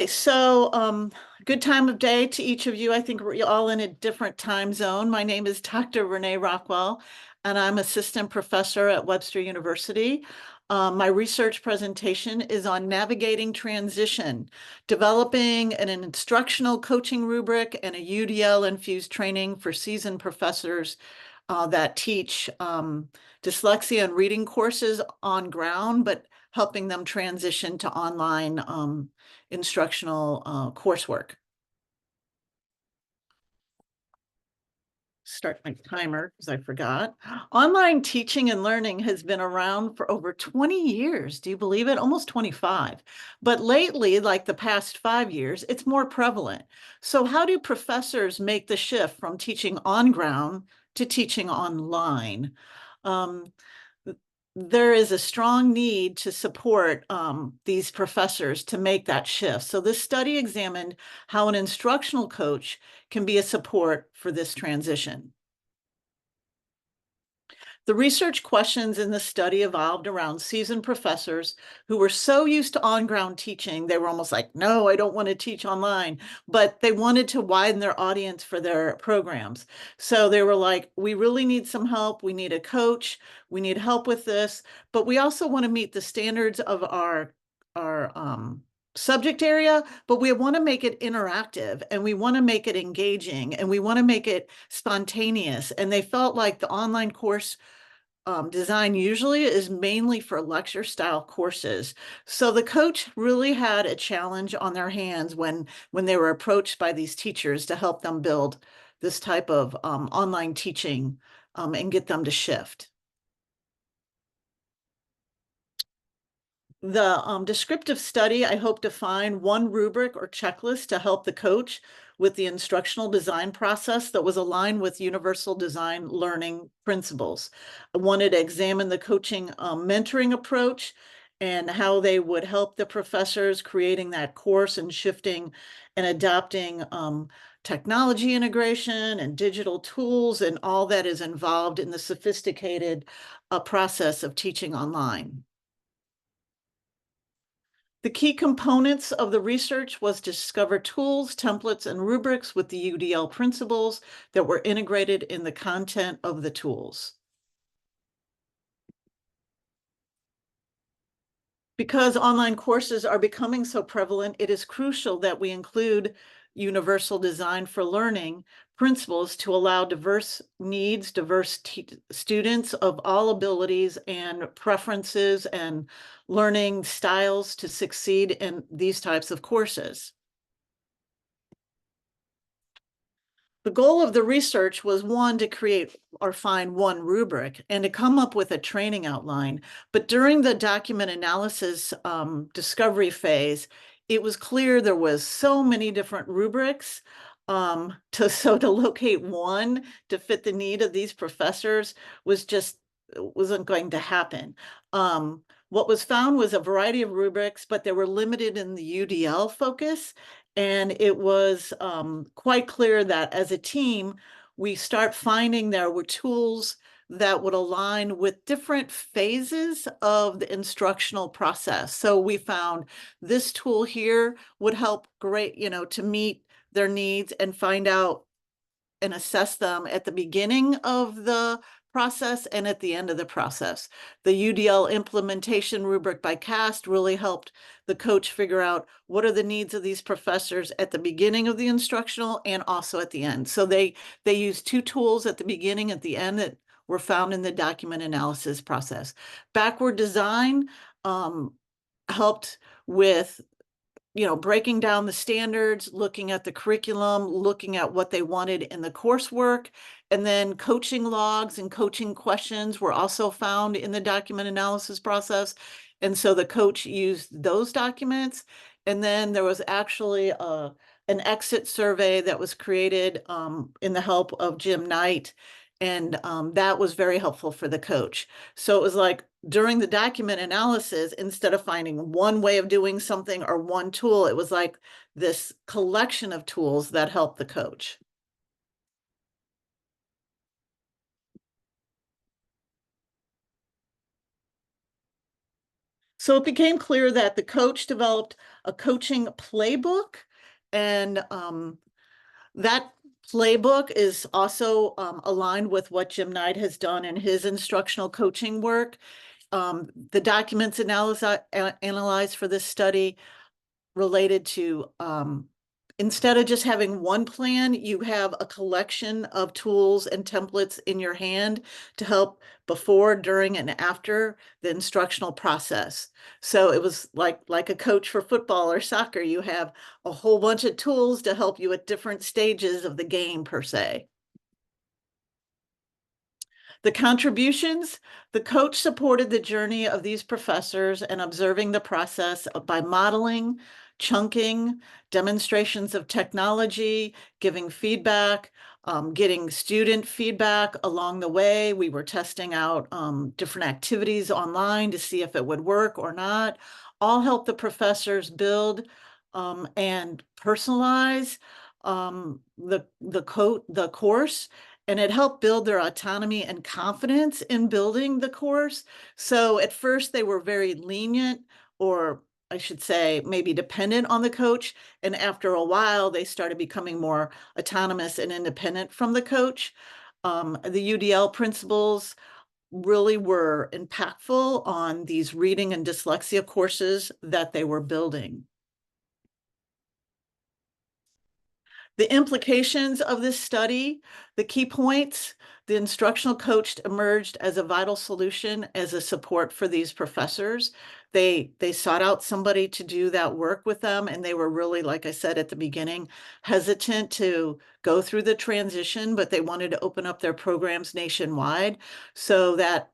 Good time of day to each of you. I think we're all in a different time zone. My name is Dr. Renee Rockwell, and I'm assistant professor at Webster University. My research presentation is on navigating transition, developing an instructional coaching rubric and a UDL-infused training for seasoned professors that teach dyslexia and reading courses on ground, but helping them transition to online instructional coursework. Start my timer because I forgot. Online teaching and learning has been around for over 20 years. Do you believe it? Almost 25. But lately, like the past 5 years, it's more prevalent. So how do professors make the shift from teaching on ground to teaching online? Um, there is a strong need to support these professors to make that shift. So this study examined how an instructional coach can be a support for this transition. The research questions in the study evolved around seasoned professors who were so used to on-ground teaching, they were almost like, no, I don't want to teach online, but they wanted to widen their audience for their programs. So they were like, we really need some help. We need a coach. We need help with this, but we also want to meet the standards of our subject area, but we want to make it interactive and we want to make it engaging and we want to make it spontaneous. And they felt like the online course design usually is mainly for lecture style courses. So the coach really had a challenge on their hands when they were approached by these teachers to help them build this type of online teaching and get them to shift. The descriptive study, I hope to find one rubric or checklist to help the coach with the instructional design process that was aligned with universal design learning principles. I wanted to examine the coaching mentoring approach and how they would help the professors creating that course and shifting and adopting technology integration and digital tools and all that is involved in the sophisticated process of teaching online. The key components of the research was to discover tools, templates, and rubrics with the UDL principles that were integrated in the content of the tools. Because online courses are becoming so prevalent, it is crucial that we include universal design for learning principles to allow diverse needs, diverse students of all abilities and preferences and learning styles to succeed in these types of courses. The goal of the research was one, to create or find one rubric and to come up with a training outline. But during the document analysis discovery phase, it was clear there was so many different rubrics. To locate one to fit the need of these professors wasn't going to happen. What was found was a variety of rubrics, but they were limited in the UDL focus. And it was quite clear that as a team, we start finding there were tools that would align with different phases of the instructional process. So we found this tool here would help great, to meet their needs and find out and assess them at the beginning of the process and at the end of the process. The UDL implementation rubric by CAST really helped the coach figure out what are the needs of these professors at the beginning of the instructional and also at the end. So they use two tools at the beginning, at the end, that were found in the document analysis process. Backward design helped with breaking down the standards, looking at the curriculum, looking at what they wanted in the coursework, and then coaching logs and coaching questions were also found in the document analysis process. And so the coach used those documents. And then there was actually an exit survey that was created in the help of Jim Knight. And that was very helpful for the coach. So it was like during the document analysis, instead of finding one way of doing something or one tool, it was like this collection of tools that helped the coach. So it became clear that the coach developed a coaching playbook, and that playbook is also aligned with what Jim Knight has done in his instructional coaching work. The documents analyzed for this study related to instead of just having one plan, you have a collection of tools and templates in your hand to help before, during, and after the instructional process. So it was like a coach for football or soccer. You have a whole bunch of tools to help you at different stages of the game, per se. The contributions, the coach supported the journey of these professors and observing the process by modeling, chunking, demonstrations of technology, giving feedback, getting student feedback along the way. We were testing out different activities online to see if it would work or not. All help the professors build and personalize the course, and it helped build their autonomy and confidence in building the course. So at first they were very lenient, or I should say maybe dependent on the coach. And after a while, they started becoming more autonomous and independent from the coach. The UDL principles really were impactful on these reading and dyslexia courses that they were building. The implications of this study, the key points: the instructional coach emerged as a vital solution, as a support for these professors. They sought out somebody to do that work with them, and they were really, like I said at the beginning, hesitant to go through the transition, but they wanted to open up their programs nationwide. So that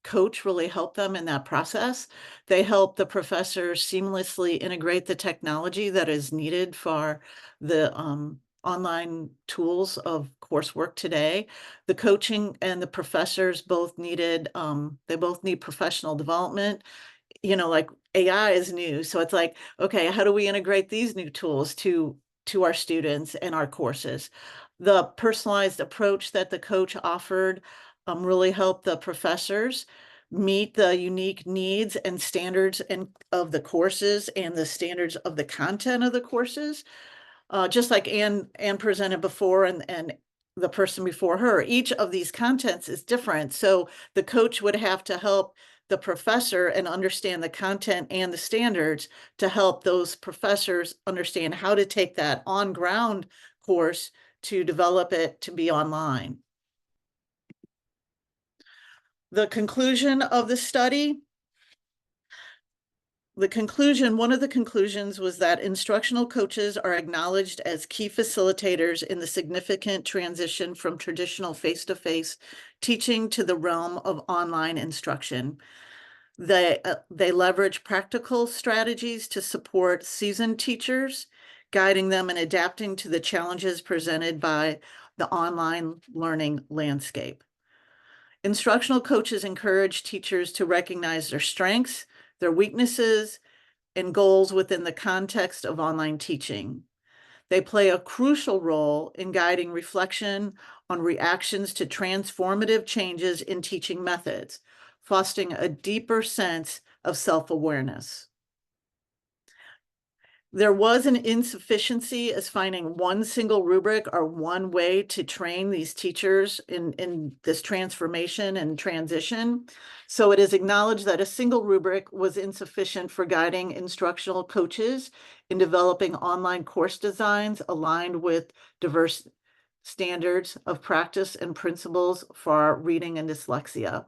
coach really helped them in that process. They help the professors seamlessly integrate the technology that is needed for the online tools of coursework today. The coaching and the professors both needed, they both need professional development. Like AI is new. So it's like, okay, how do we integrate these new tools to our students and our courses? The personalized approach that the coach offered really helped the professors meet the unique needs and standards of the courses and the standards of the content of the courses. Just like Anne presented before, and the person before her, each of these contents is different. So the coach would have to help the professor and understand the content and the standards to help those professors understand how to take that on-ground course to develop it to be online. The conclusion of the study, one of the conclusions was that instructional coaches are acknowledged as key facilitators in the significant transition from traditional face-to-face teaching to the realm of online instruction. They leverage practical strategies to support seasoned teachers, guiding them and adapting to the challenges presented by the online learning landscape. Instructional coaches encourage teachers to recognize their strengths, their weaknesses, and goals within the context of online teaching. They play a crucial role in guiding reflection on reactions to transformative changes in teaching methods, fostering a deeper sense of self-awareness. There was an insufficiency as finding one single rubric or one way to train these teachers in this transformation and transition. So it is acknowledged that a single rubric was insufficient for guiding instructional coaches in developing online course designs aligned with diverse standards of practice and principles for reading and dyslexia.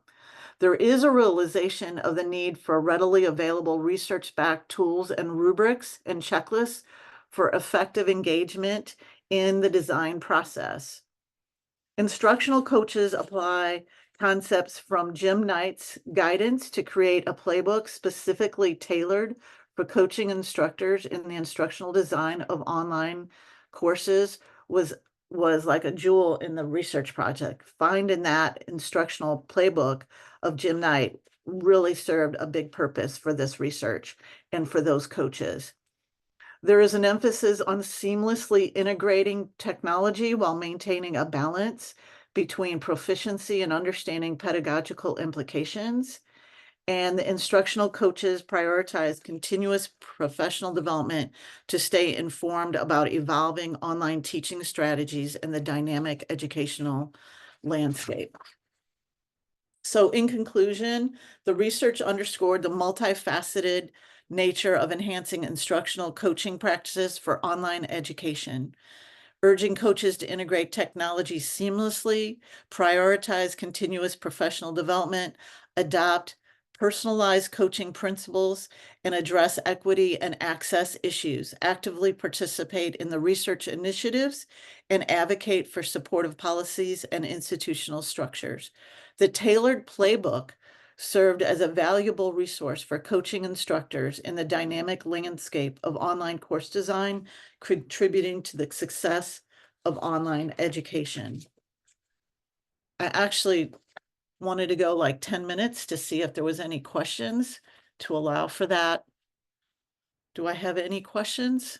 There is a realization of the need for readily available research-backed tools and rubrics and checklists for effective engagement in the design process. Instructional coaches apply concepts from Jim Knight's guidance to create a playbook specifically tailored for coaching instructors in the instructional design of online courses was like a jewel in the research project. Finding that instructional playbook of Jim Knight really served a big purpose for this research and for those coaches. There is an emphasis on seamlessly integrating technology while maintaining a balance between proficiency and understanding pedagogical implications. And the instructional coaches prioritize continuous professional development to stay informed about evolving online teaching strategies and the dynamic educational landscape. So in conclusion, the research underscored the multifaceted nature of enhancing instructional coaching practices for online education, urging coaches to integrate technology seamlessly, prioritize continuous professional development, adopt personalized coaching principles, and address equity and access issues, actively participate in the research initiatives, and advocate for supportive policies and institutional structures. The tailored playbook served as a valuable resource for coaching instructors in the dynamic landscape of online course design, contributing to the success of online education. I actually wanted to go like 10 minutes to see if there was any questions to allow for that. Do I have any questions?